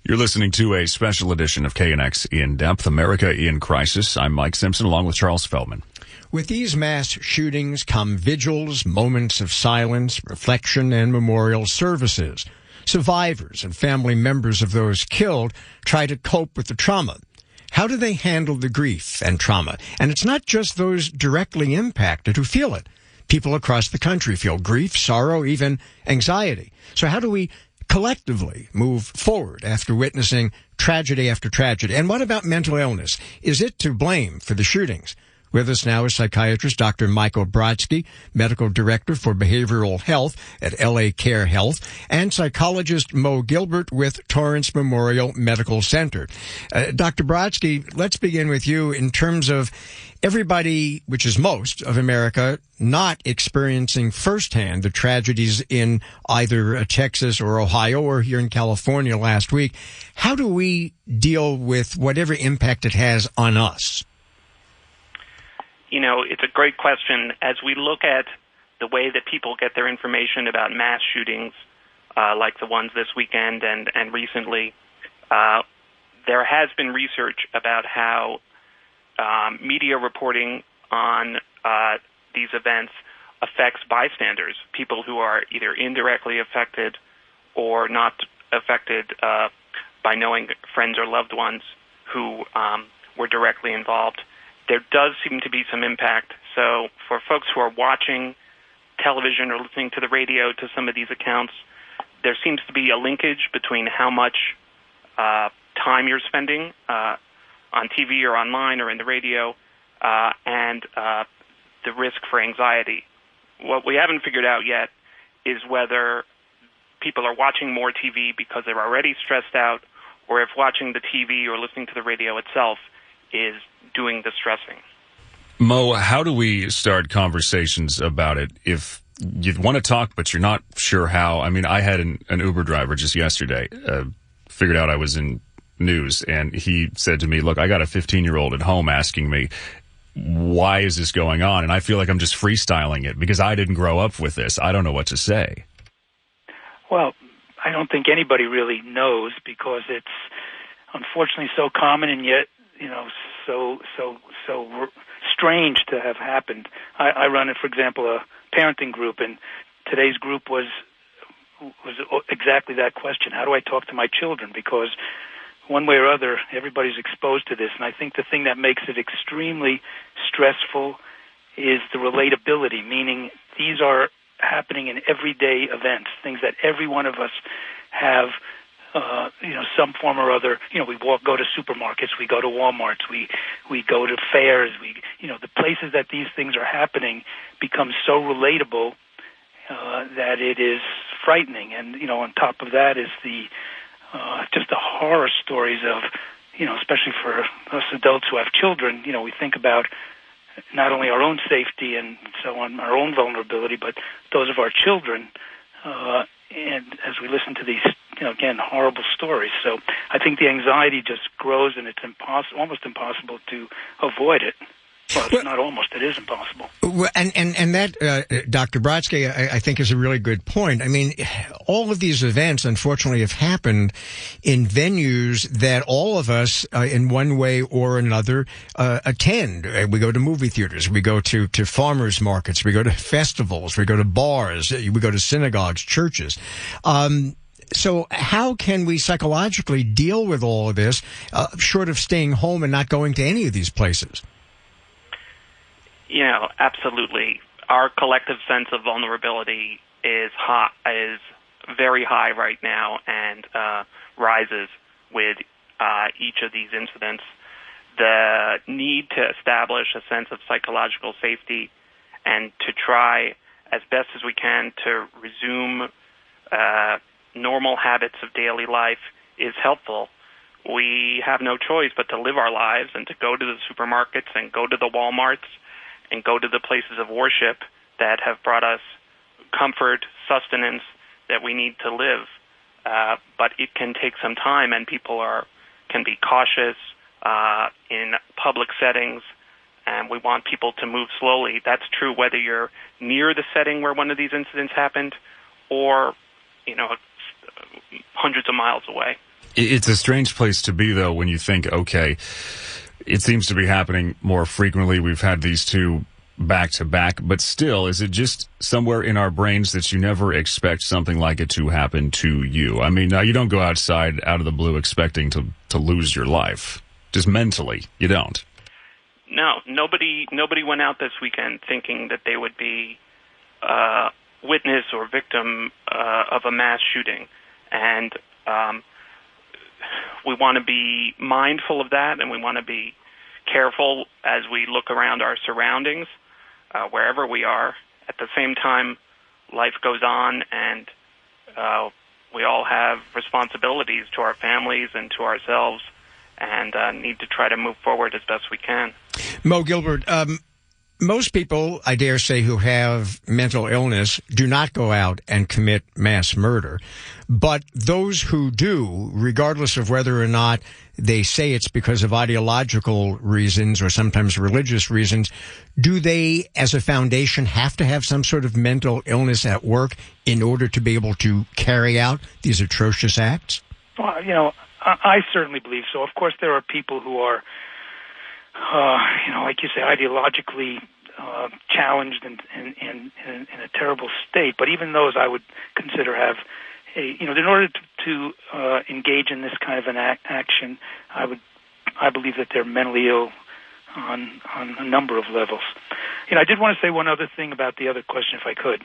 You're listening to a special edition of KNX In Depth, America in Crisis. I'm Mike Simpson, along with Charles Feldman. With these mass shootings come vigils, moments of silence, reflection, and memorial services. Survivors and family members of those killed try to cope with the trauma. How do they handle the grief and trauma? And it's not just those directly impacted who feel it. People across the country feel grief, sorrow, even anxiety. So how do we collectively move forward after witnessing tragedy after tragedy? And what about mental illness? Is it to blame for the shootings? With us now is psychiatrist Dr. Michael Brodsky, medical director for behavioral health at LA Care Health, and psychologist Mo Gilbert with Torrance Memorial Medical Center. Dr. Brodsky, let's begin with you in terms of everybody, which is most of America, not experiencing firsthand the tragedies in either Texas or Ohio or here in California last week. How do we deal with whatever impact it has on us? You know, it's a great question. As we look at the way that people get their information about mass shootings, like the ones this weekend and recently, there has been research about how media reporting on these events affects bystanders, people who are either indirectly affected or not affected by knowing friends or loved ones who were directly involved. There does seem to be some impact. So for folks who are watching television or listening to the radio to some of these accounts, there seems to be a linkage between how much time you're spending on TV or online or in the radio and the risk for anxiety. What we haven't figured out yet is whether people are watching more TV because they're already stressed out, or if watching the TV or listening to the radio itself is doing the stressing. Mo, how do we start conversations about it if you want to talk but you're not sure how? I mean, I had an Uber driver just yesterday, figured out I was in news, and he said to me, look, I got a 15-year-old at home asking me, why is this going on? And I feel like I'm just freestyling it because I didn't grow up with this. I don't know what to say. Well, I don't think anybody really knows because it's unfortunately so common and yet, you know, so strange to have happened. I run, for example, a parenting group, and today's group was exactly that question. How do I talk to my children? Because one way or other, everybody's exposed to this, and I think the thing that makes it extremely stressful is the relatability, meaning these are happening in everyday events, things that every one of us have some form or other. We go to supermarkets, we go to Walmarts, we go to fairs, the places that these things are happening become so relatable that it is frightening. And, on top of that is just the horror stories of, especially for us adults who have children, we think about not only our own safety and so on, our own vulnerability, but those of our children. And as we listen to these, again, horrible stories. So I think the anxiety just grows, and it's almost impossible to avoid it. Well, it's not almost, it is impossible. And that, Dr. Brodsky, I think is a really good point. I mean, all of these events, unfortunately, have happened in venues that all of us, in one way or another, attend. We go to movie theaters, we go to farmers markets, we go to festivals, we go to bars, we go to synagogues, churches. So how can we psychologically deal with all of this, short of staying home and not going to any of these places? Absolutely. Our collective sense of vulnerability is very high right now and rises with each of these incidents. The need to establish a sense of psychological safety and to try as best as we can to resume normal habits of daily life is helpful. We have no choice but to live our lives and to go to the supermarkets and go to the Walmarts and go to the places of worship that have brought us comfort, sustenance that we need to live. But it can take some time, and people can be cautious in public settings, and we want people to move slowly. That's true whether you're near the setting where one of these incidents happened or, hundreds of miles away. It's a strange place to be, though, when you think, okay, it seems to be happening more frequently. We've had these two back to back, but still, is it just somewhere in our brains that you never expect something like it to happen to you? I mean, you don't go outside out of the blue expecting to lose your life. Just mentally, you don't. No, nobody went out this weekend thinking that they would be witness or victim of a mass shooting. And we want to be mindful of that, and we want to be careful as we look around our surroundings, wherever we are. At the same time, life goes on, and we all have responsibilities to our families and to ourselves, and need to try to move forward as best we can. Mo Gilbert, most people, I dare say, who have mental illness do not go out and commit mass murder. But those who do, regardless of whether or not they say it's because of ideological reasons or sometimes religious reasons, do they, as a foundation, have to have some sort of mental illness at work in order to be able to carry out these atrocious acts? Well, I certainly believe so. Of course, there are people who are, like you say, ideologically challenged and in a terrible state. But even those, I would consider have in order to engage in this kind of an action, I believe that they're mentally ill on a number of levels. I did want to say one other thing about the other question, if I could.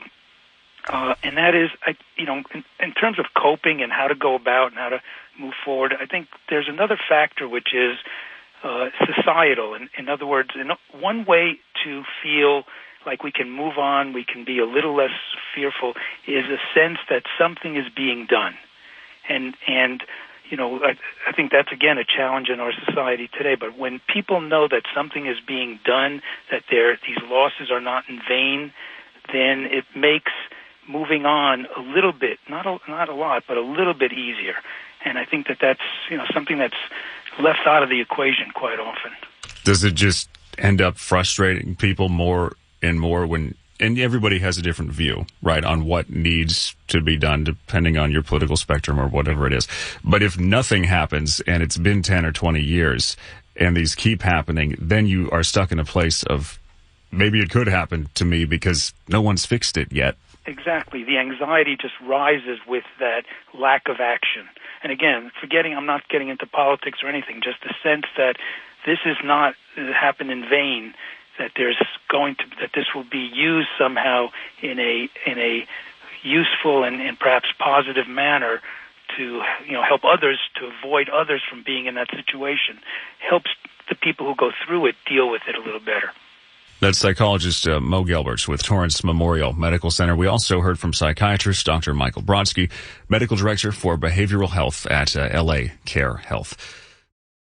And that is, in terms of coping and how to go about and how to move forward, I think there's another factor which is societal. In other words, one way to feel like we can move on, we can be a little less fearful, is a sense that something is being done. And I think that's, again, a challenge in our society today. But when people know that something is being done, that these losses are not in vain, then it makes moving on a little bit, not a lot, but a little bit easier. And I think that's something that's left out of the equation quite often. Does it just end up frustrating people more and more and everybody has a different view, right, on what needs to be done depending on your political spectrum or whatever it is. But if nothing happens and it's been 10 or 20 years and these keep happening, then you are stuck in a place of maybe it could happen to me because no one's fixed it yet. Exactly. The anxiety just rises with that lack of action. And again, I'm not getting into politics or anything, just the sense that this is not happen in vain, that that this will be used somehow in a useful and perhaps positive manner to help others, to avoid others from being in that situation, helps the people who go through it deal with it a little better. That's psychologist Mo Gilbert with Torrance Memorial Medical Center. We also heard from psychiatrist Dr. Michael Brodsky, medical director for behavioral health at LA Care Health.